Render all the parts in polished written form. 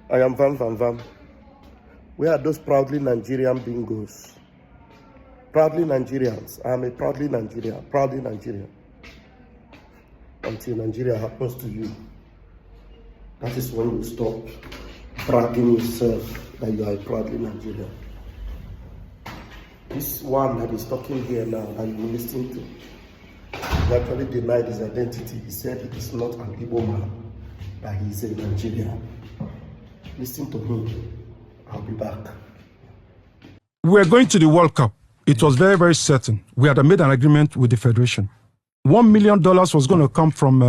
I am Vam Vam Vam. Where are those proudly Nigerian bingos? Proudly Nigerians. I am a proudly Nigerian. Proudly Nigerian. Until Nigeria happens to you. That is when you stop bragging yourself that you are a proudly Nigerian. This one that is talking here now and you listen to, he actually denied his identity. He said it is not an Igbo man, that he is a Nigerian. Listen to him. I'll be back. We're going to the World Cup. It was very, very certain. We had made an agreement with the Federation. $1 million was going to come from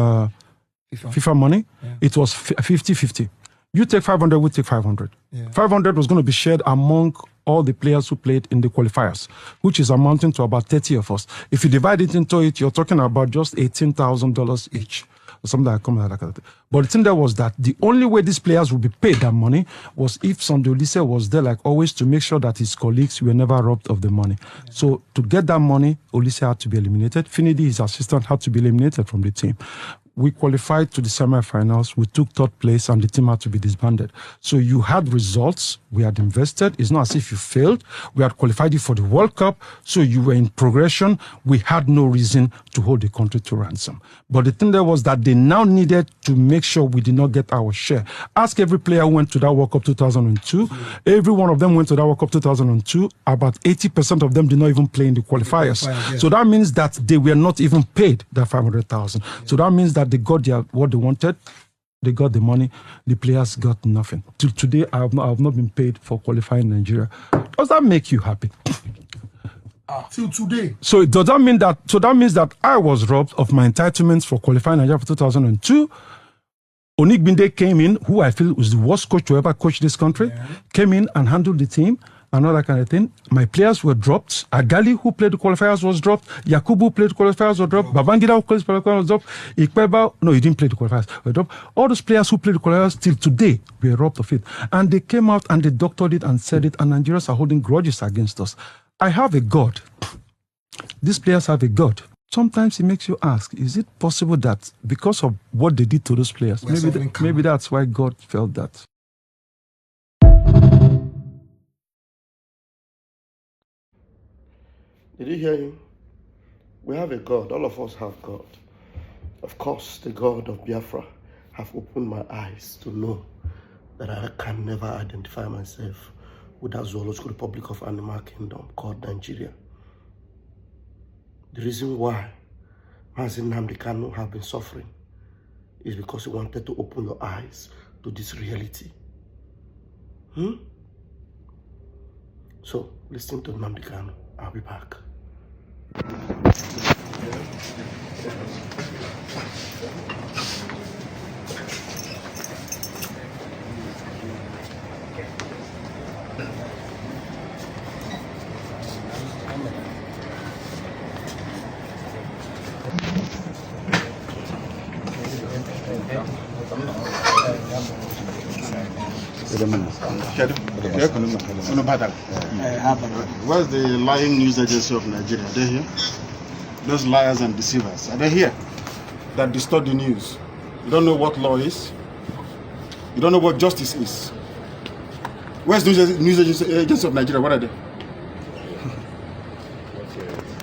FIFA money. Yeah. It was 50-50. You take 500, we take 500. Yeah. 500 was going to be shared among all the players who played in the qualifiers, which is amounting to about 30 of us. If you divide it into it, you're talking about just $18,000 each. Or something like that. But the thing there was that the only way these players would be paid that money was if Sunday Olise was there, like always, to make sure that his colleagues were never robbed of the money. Yeah. So to get that money, Olise had to be eliminated. Finidi, his assistant, had to be eliminated from the team. We qualified to the semi-finals. We took third place, and the team had to be disbanded. So you had results. We had invested. It's not as if you failed. We had qualified you for the World Cup. So you were in progression. We had no reason to hold the country to ransom. But the thing there was that they now needed to make sure we did not get our share. Ask every player who went to that World Cup 2002. Every one of them went to that World Cup 2002. About 80% of them did not even play in the qualifiers. Yeah. So that means that they were not even paid that 500,000. Yeah. So that means that they got what they wanted. They got the money. The players got nothing. Till today, I have not been paid for qualifying Nigeria. Does that make you happy? Till today. So does that mean that? So that means that I was robbed of my entitlements for qualifying Nigeria for 2002. Onigbinde came in, who I feel was the worst coach to ever coach this country, came in and handled the team and all that kind of thing. My players were dropped. Agali, who played the qualifiers, was dropped. Yakubu played the qualifiers, was dropped. Babangida, who played the qualifiers, was dropped. Ekpa, no, he didn't play the qualifiers, was dropped. All those players who played the qualifiers till today were robbed of it. And they came out and they doctored it and said it, and Nigerians are holding grudges against us. I have a God. These players have a God. Sometimes it makes you ask, is it possible that because of what they did to those players, maybe that's why God felt that? Did you hear him? We have a God. All of us have God. Of course, the God of Biafra have opened my eyes to know that I can never identify myself with that zoological republic of animal kingdom called Nigeria. The reason why nnamdi kanu have been suffering is because he wanted to open your eyes to this reality. So, listen to Nnamdi Kanu. I'll be back. Where's the lying news agency of Nigeria? Are they here? Those liars and deceivers, are they here? That distort the news. You don't know what law is. You don't know what justice is. Where's the news agency of Nigeria? What are they?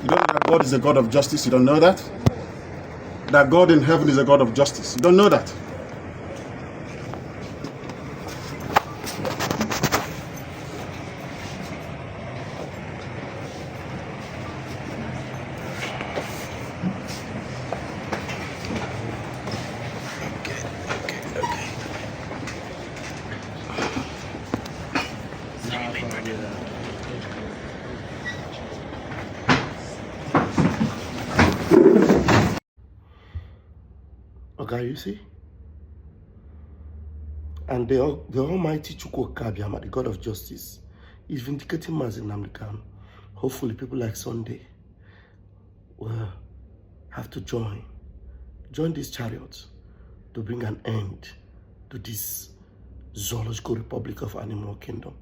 You don't know that God is a God of justice. You don't know that? That God in heaven is a God of justice. You don't know that? Okay, you see? And the Almighty Chukwukabiama, the God of justice, is vindicating Nnamdi Kanu. Hopefully people like Sunday will have to join these chariots to bring an end to this zoological republic of animal kingdom.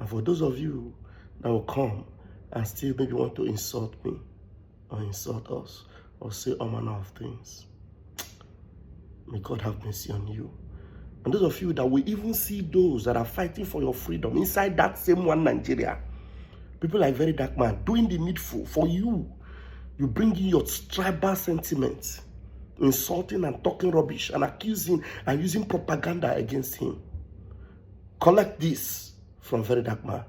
And for those of you that will come and still maybe want to insult me or insult us or say all manner of things, may God have mercy on you And those of you that will even see those that are fighting for your freedom inside that same one Nigeria, people like Very Dark Man doing the needful for you. You bring in your tribal sentiments, insulting and talking rubbish and accusing and using propaganda against him. Collect this from Very Dark Man.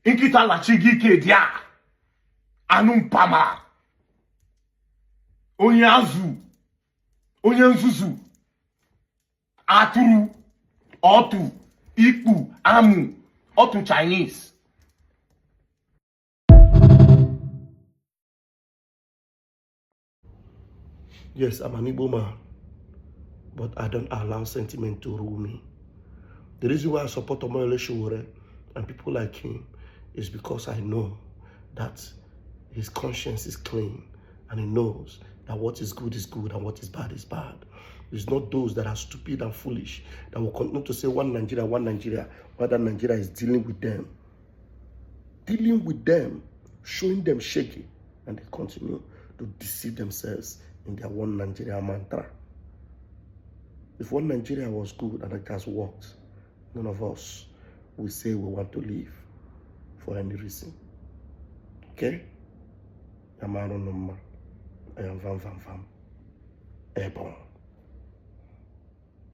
Inkita la chigike dia anumpama onyazu onyenzuzu aturu otu ikpu amu otu Chinese. Yes, I'm an Igbo man, but I don't allow sentiment to rule me. The reason why I support Omoyele Sowore and people like him is because I know that his conscience is clean and he knows that what is good and what is bad is bad. It's not those that are stupid and foolish that will continue to say one Nigeria, while that Nigeria is dealing with them. Dealing with them, showing them shaky, and they continue to deceive themselves in their one Nigeria mantra. If one Nigeria was good and it has worked, none of us will say we want to leave for any reason. Okay? I am Vam Vam Vam. Ebon.